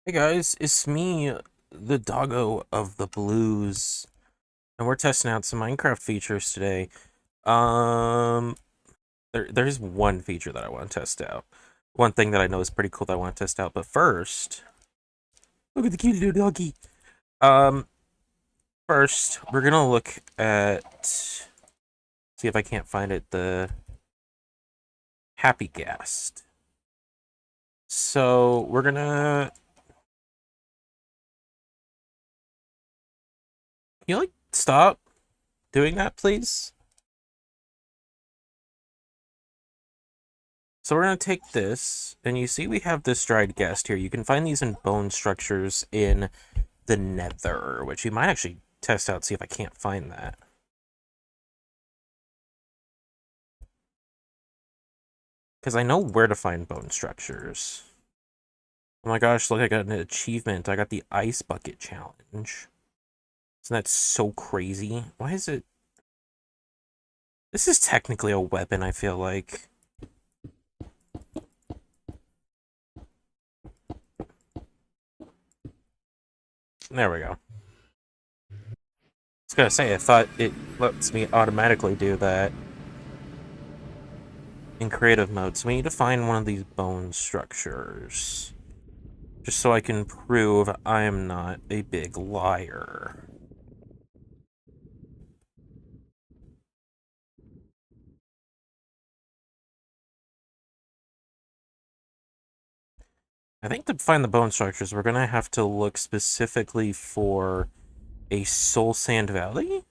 Hey guys, it's me, the doggo of the blues, and we're testing out some Minecraft features today. Um, there's one feature that I want to test out. One thing that I know is pretty cool that I want to test out, but first, look at the cute little doggy. Um, First, we're gonna look at, see if I can't find it, the Happy Ghast. So, we're gonna, can you like, stop doing that, please? So we're going to take this, and you see we have this dried ghast here. You can find these in bone structures in the nether, which we might actually test out, see if I can't find that. Because I know where to find bone structures. Oh my gosh, look, I got an achievement. I got the ice bucket challenge. Isn't that so crazy? Why is it... This is technically a weapon, I feel like. There we go. I was gonna say, I thought it lets me automatically do that in creative mode, so we need to find one of these bone structures. Just so I can prove I am not a big liar. I think to find the bone structures, we're gonna have to look specifically for a Soul Sand Valley?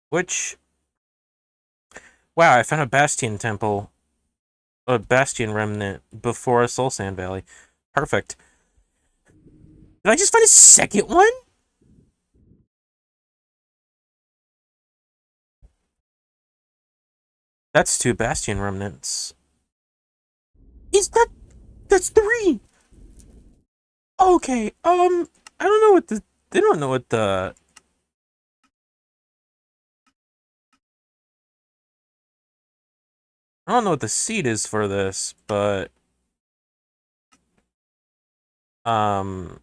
Which, wow, I found a Bastion temple, a Bastion remnant before a Soul Sand Valley. Perfect. Did I just find a second one? That's two Bastion remnants. Is that... That's three! Okay, I don't know what the... They don't know what the... I don't know what the seed is for this, but... Um...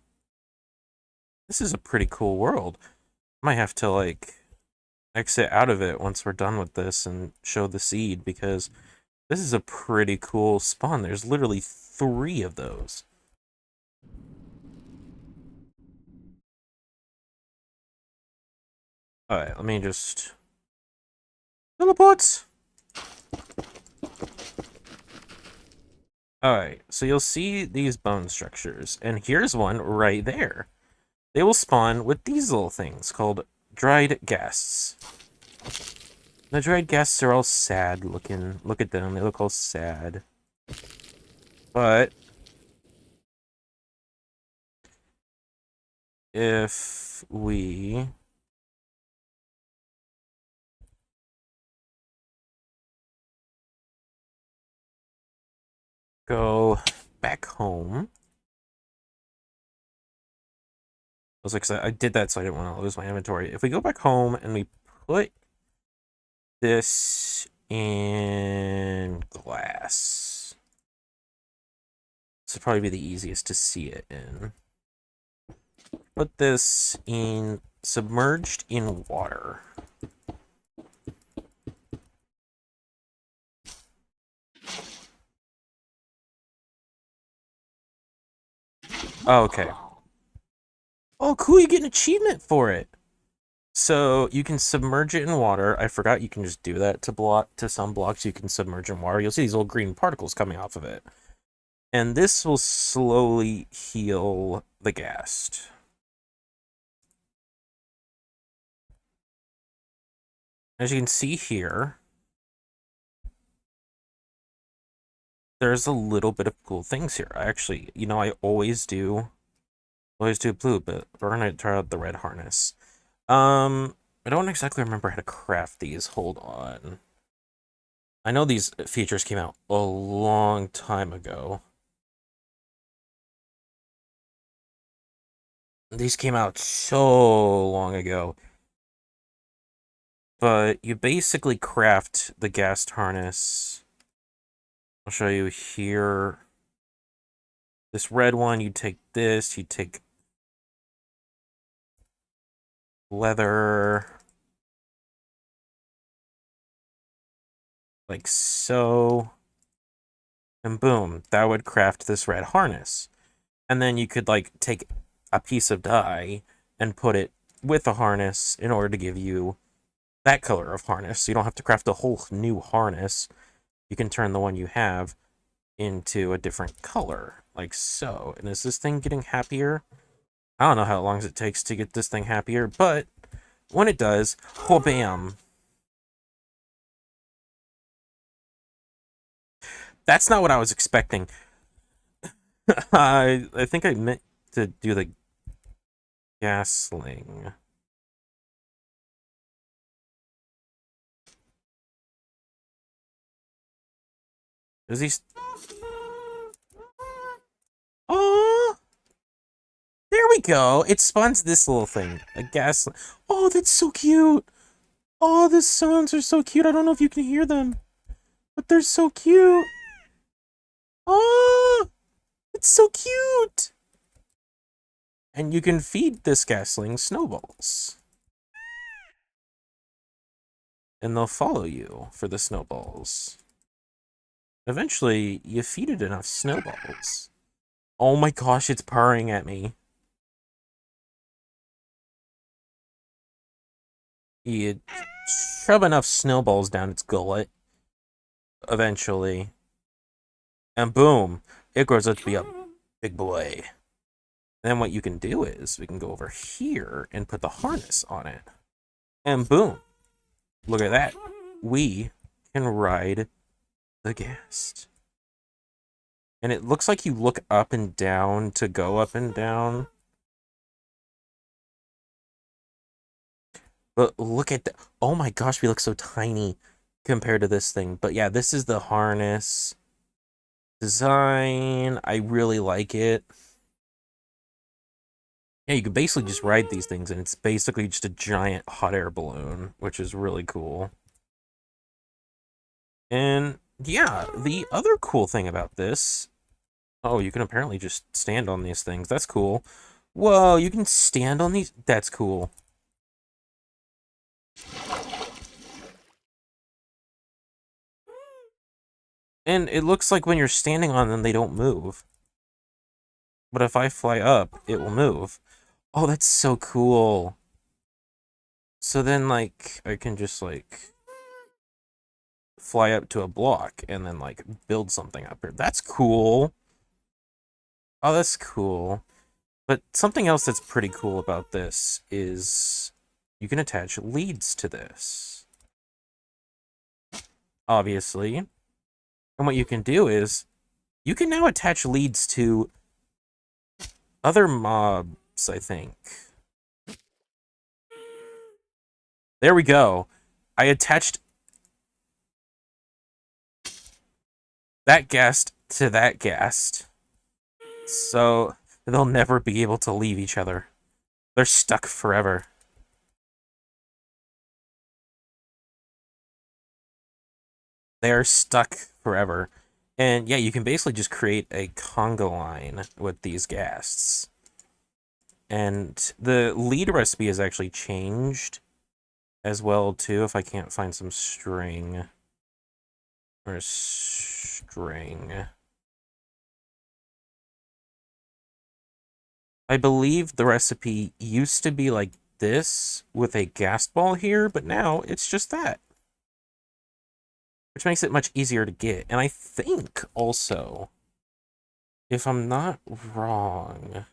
This is a pretty cool world. Might have to, like, exit out of it once we're done with this and show the seed, because this is a pretty cool spawn. There's literally three of those. Alright, let me just... Teleport! Alright, so you'll see these bone structures, and here's one right there. They will spawn with these little things called dried ghasts. The dried ghasts are all sad looking. Look at them, they look all sad. But if we go back home, I was like, I did that so I didn't want to lose my inventory. If we go back home and we put this in glass, this would probably be the easiest to see it in. Put this in submerged in water. Okay. Oh, cool, you get an achievement for it. So you can submerge it in water. I forgot you can just do that to some blocks. You can submerge in water. You'll see these little green particles coming off of it. And this will slowly heal the ghast. As you can see here, there's a little bit of cool things here. I actually, I always do blue, but we're gonna try out the red harness. I don't exactly remember how to craft these. Hold on. I know these features came out a long time ago. These came out so long ago. But you basically craft the ghast harness. I'll show you here. this red one, you take this, you take leather, like so, and boom, that would craft this red harness. And then you could like take a piece of dye and put it with a harness in order to give you that color of harness. So you don't have to craft a whole new harness. You can turn the one you have into a different color, like so. And is this thing getting happier? I don't know how long it takes to get this thing happier, but when it does, oh bam. That's not what I was expecting. I think I meant to do the gasling. Is he? Oh, there we go. It spawns this little thing, a gas. Oh, that's so cute. Oh, the sounds are so cute. I don't know if you can hear them, but they're so cute. Oh, it's so cute. And you can feed this gasling snowballs. And they'll follow you for the snowballs. Eventually, you feed it enough snowballs. Oh my gosh, it's purring at me. You shove enough snowballs down its gullet, eventually, and boom, it grows up to be a big boy. And then what you can do is, we can go over here and put the harness on it. And boom, look at that. We can ride the Ghast. And it looks like you look up and down to go up and down. But look at the... Oh my gosh, we look so tiny compared to this thing. But yeah, this is the harness design. I really like it. Yeah, you can basically just ride these things, and it's basically just a giant hot air balloon, which is really cool. And yeah, the other cool thing about this... Oh, you can apparently just stand on these things. That's cool. Whoa, you can stand on these? That's cool. And it looks like when you're standing on them, they don't move. But if I fly up, it will move. Oh, that's so cool. So then, like, I can just, like, fly up to a block and then, like, build something up here. That's cool. Oh, that's cool. But something else that's pretty cool about this is you can attach leads to this. Obviously. And what you can do is you can now attach leads to other mobs, I think. There we go. I attached that Ghast to that Ghast. So they'll never be able to leave each other. They're stuck forever. They are stuck forever. And yeah, you can basically just create a conga line with these Ghasts. And the lead recipe has actually changed as well, too, if I can't find some string. Or string. I believe the recipe used to be like this with a Ghast ball here, but now it's just that. Which makes it much easier to get. And I think also, if I'm not wrong,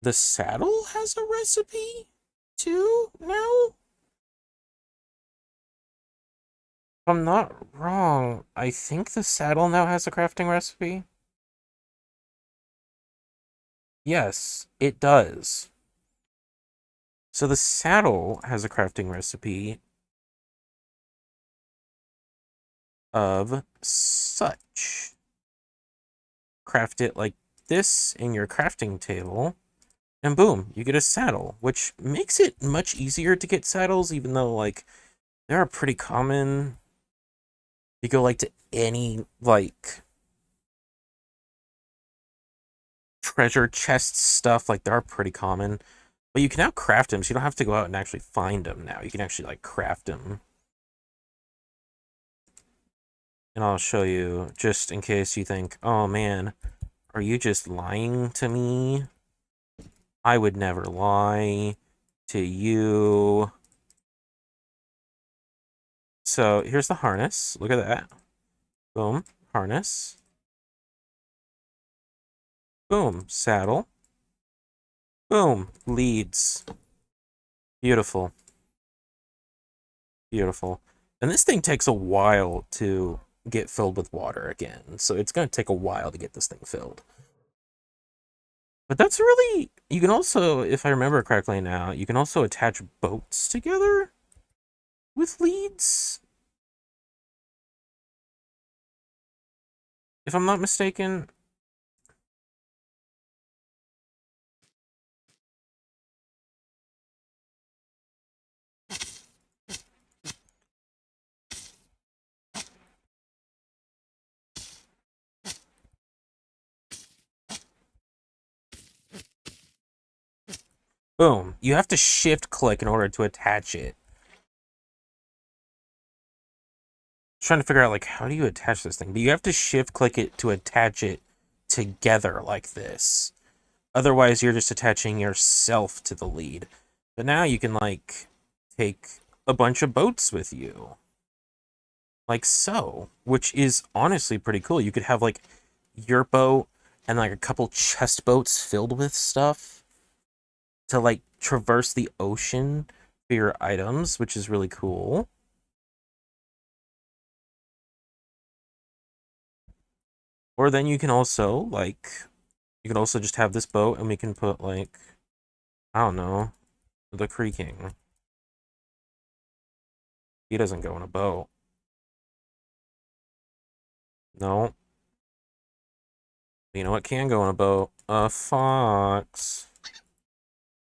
the saddle has a recipe too now? If I'm not wrong, I think the saddle now has a crafting recipe. Yes, it does. So the saddle has a crafting recipe of such. Craft it like this in your crafting table, and boom, you get a saddle, which makes it much easier to get saddles, even though, like, they are pretty common. You go, like, to any, like, treasure chest stuff, like, they are pretty common. But you can now craft them, so you don't have to go out and actually find them now. You can actually, like, craft them. And I'll show you, just in case you think, oh man, are you just lying to me? I would never lie to you. So here's the harness. Look at that. Boom, harness. Boom, saddle. Boom, leads. Beautiful. Beautiful. And this thing takes a while to get filled with water again. So it's going to take a while to get this thing filled. But that's really... You can also, if I remember correctly now, you can also attach boats together with leads. If I'm not mistaken. Boom. You have to shift click in order to attach it. Trying to figure out, like, how do you attach this thing? But you have to shift click it to attach it together like this. Otherwise, you're just attaching yourself to the lead. But now you can, like, take a bunch of boats with you. Like so. Which is honestly pretty cool. You could have, like, your boat and, like, a couple chest boats filled with stuff to, like, traverse the ocean for your items, which is really cool. Or then you can also, like, you can also just have this boat and we can put, like, I don't know, the creaking. He doesn't go in a boat. No. You know what can go in a boat? A fox.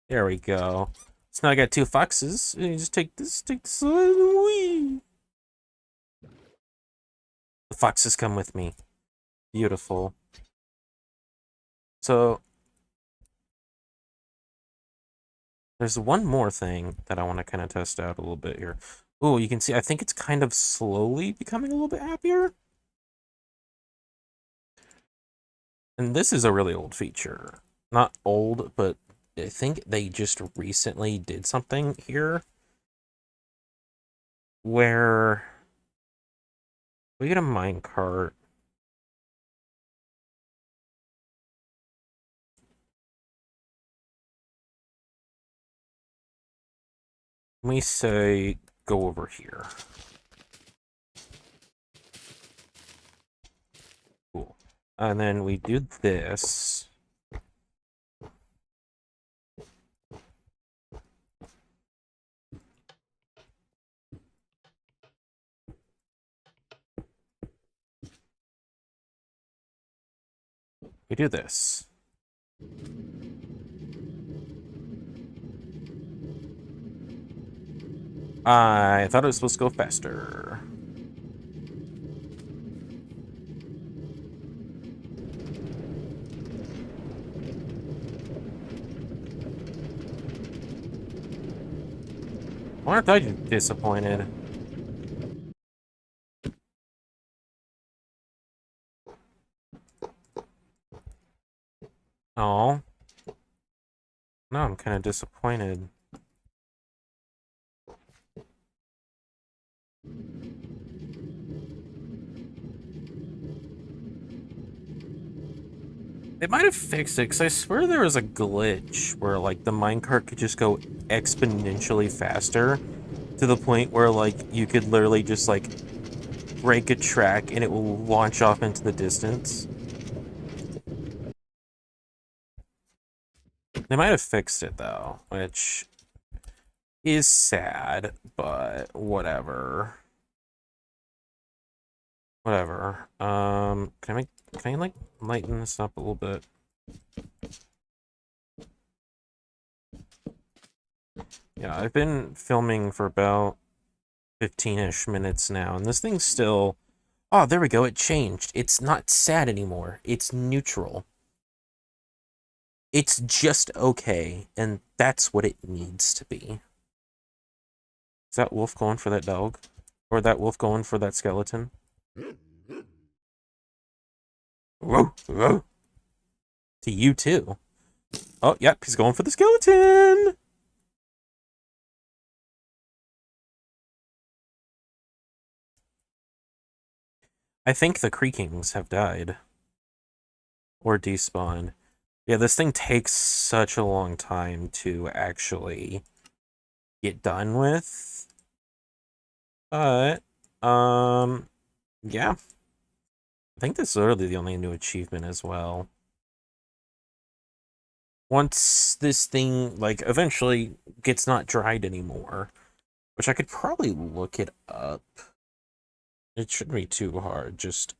There we go. So now I got two foxes. You just take this wee. The foxes come with me. Beautiful. So there's one more thing that I want to kind of test out a little bit here. Oh, you can see, I think it's kind of slowly becoming a little bit happier. And this is a really old feature. Not old, but I think they just recently did something here where we get a minecart. We say go over here. Cool. And then we do this. We do this. I thought it was supposed to go faster. Why aren't I disappointed? Oh. No, I'm kind of disappointed. They might have fixed it, because I swear there was a glitch where, like, the minecart could just go exponentially faster to the point where, like, you could literally just, like, break a track and it will launch off into the distance. They might have fixed it, though, which is sad, but whatever. Whatever. Can I, like, lighten this up a little bit? Yeah, I've been filming for about 15-ish minutes now, and this thing's still... Oh, there we go, it changed. It's not sad anymore. It's neutral. It's just okay, and that's what it needs to be. Is that wolf going for that dog? Or that wolf going for that skeleton? Whoa, whoa. To you too. Oh, yep, he's going for the skeleton! I think the creakings have died. Or despawned. Yeah, this thing takes such a long time to actually get done with. But, yeah. I think this is literally the only new achievement as well. Once this thing, like, eventually gets not dried anymore, which I could probably look it up. It shouldn't be too hard, just...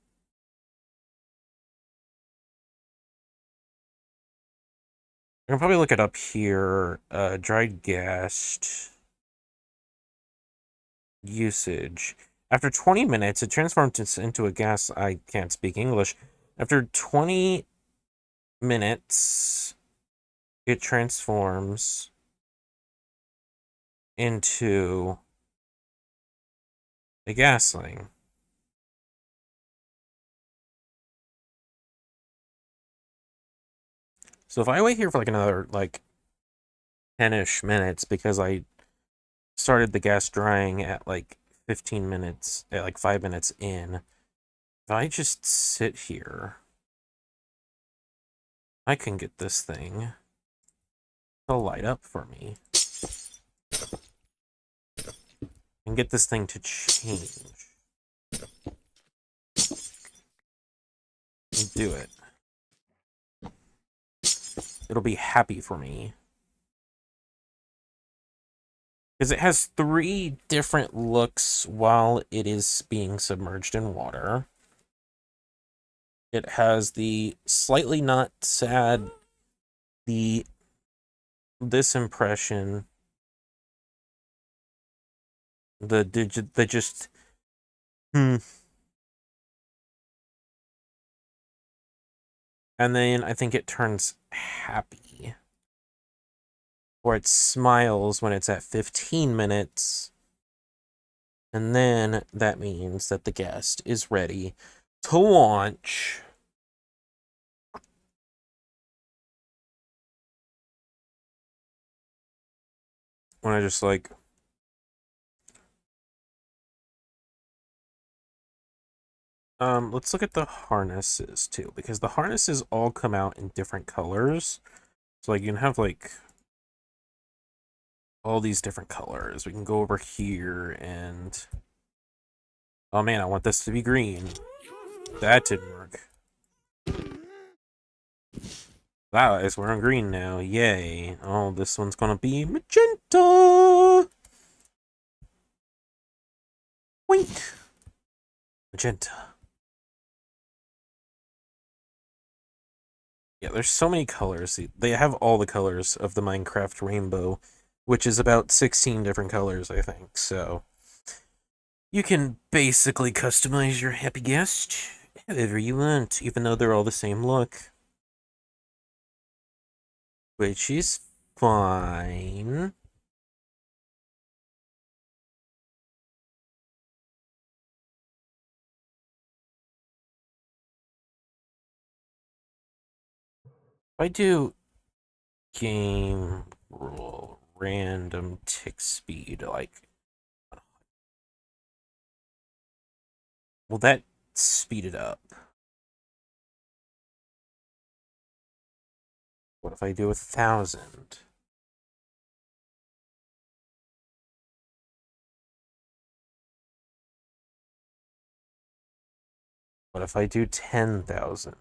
I can probably look it up here. Dried ghast usage. After 20 minutes, it transforms into a gas. I can't speak English. After 20 minutes, it transforms into a gasling. So if I wait here for like another like 10-ish minutes because I started the gas drying at like 15 minutes, at like 5 minutes in, if I just sit here, I can get this thing to light up for me and get this thing to change and do it. It'll be happy for me. Because it has 3 different looks while it is being submerged in water. It has the slightly not sad, this impression, the just, and then I think it turns happy. Or it smiles when it's at 15 minutes. And then that means that the guest is ready to launch. When I just like... let's look at the harnesses too, because the harnesses all come out in different colors. So like you can have like all these different colors. We can go over here and... Oh man, I want this to be green. That didn't work. That is, we're on green now. Yay. Oh, this one's gonna be magenta. Wink. Magenta. Yeah, there's so many colors. They have all the colors of the Minecraft rainbow, which is about 16 different colors, I think. So you can basically customize your happy guest however you want, even though they're all the same look. Which is fine. If I do game rule random tick speed, like, will that speed it up? What if I do 1,000? What if I do 10,000?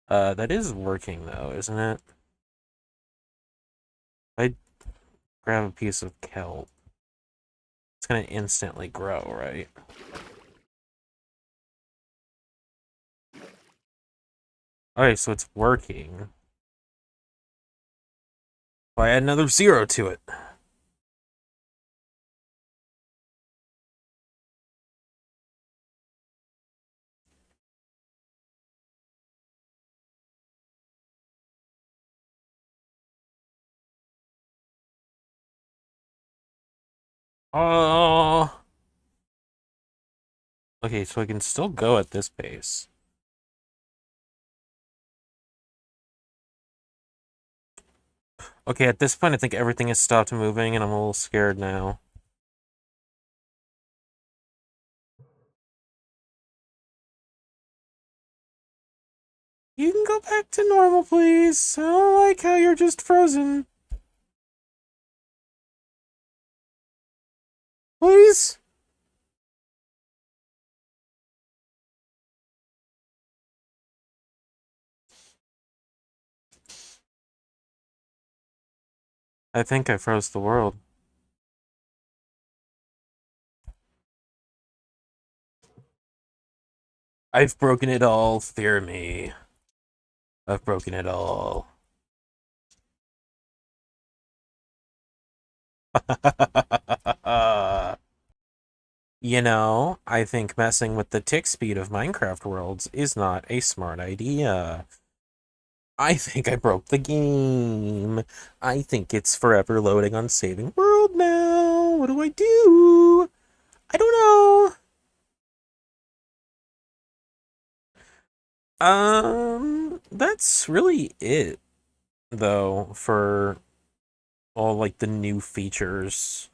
That is working though, isn't it? I grab a piece of kelp. It's gonna instantly grow, right? Okay, so it's working. If I add another 0 to it. Oh. Okay, so I can still go at this pace. Okay, at this point, I think everything has stopped moving, and I'm a little scared now. You can go back to normal, please. I don't like how you're just frozen. Please? I think I froze the world. I've broken it all, fear me. I've broken it all. You know, I think messing with the tick speed of Minecraft worlds is not a smart idea. I think I broke the game. I think it's forever loading on saving world now. What do I do? I don't know. That's really it, though, for all like the new features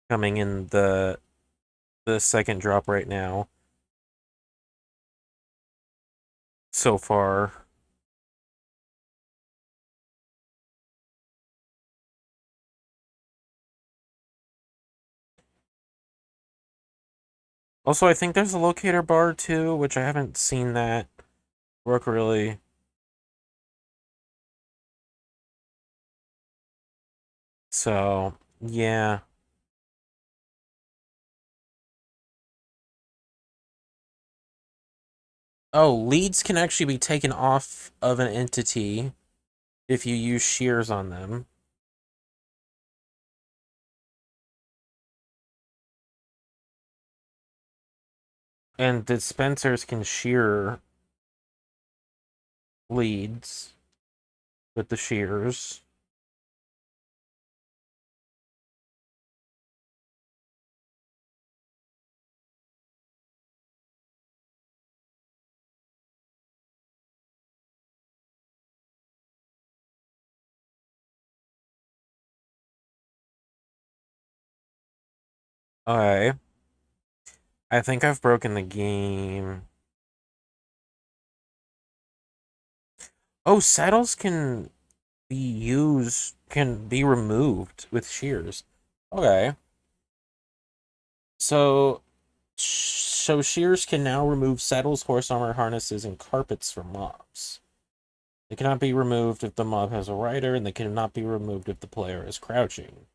coming in the second drop right now so far. Also, I think there's a locator bar too, which I haven't seen that work really. So, yeah. Oh, leads can actually be taken off of an entity if you use shears on them. And dispensers can shear leads with the shears. Okay. I think I've broken the game. Oh, saddles can be removed with shears. Okay. So so shears can now remove saddles, horse armor, harnesses, and carpets from mobs. They cannot be removed if the mob has a rider, and they cannot be removed if the player is crouching.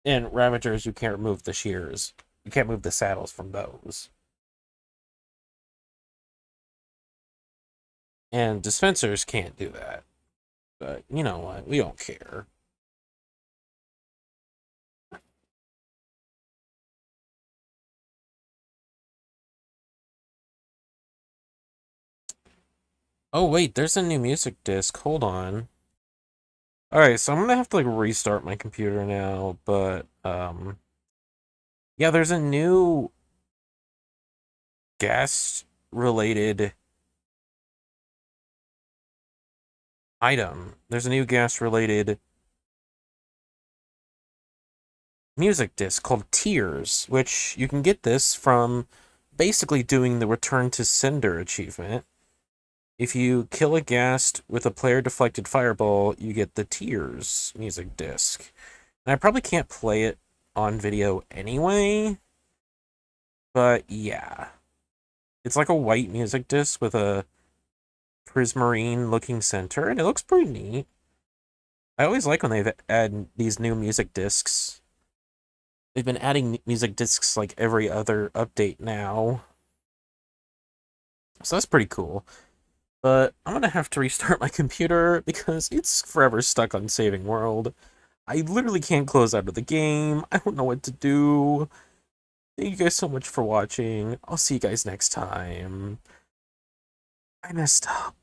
And Ravagers, you can't remove the shears. You can't move the saddles from those. And dispensers can't do that. But you know what? We don't care. Oh wait, there's a new music disc. Hold on. Alright, so I'm gonna have to like restart my computer now, but yeah, there's a new Ghast related item. There's a new Ghast related music disc called Tears, which you can get this from basically doing the Return to Sender achievement. If you kill a Ghast with a player deflected fireball, you get the Tears music disc. And I probably can't play it on video anyway, but yeah. It's like a white music disc with a prismarine looking center, and it looks pretty neat. I always like when they've add these new music discs. They've been adding music discs like every other update now. So that's pretty cool. But I'm gonna have to restart my computer because it's forever stuck on saving world. I literally can't close out of the game. I don't know what to do. Thank you guys so much for watching. I'll see you guys next time. I messed up.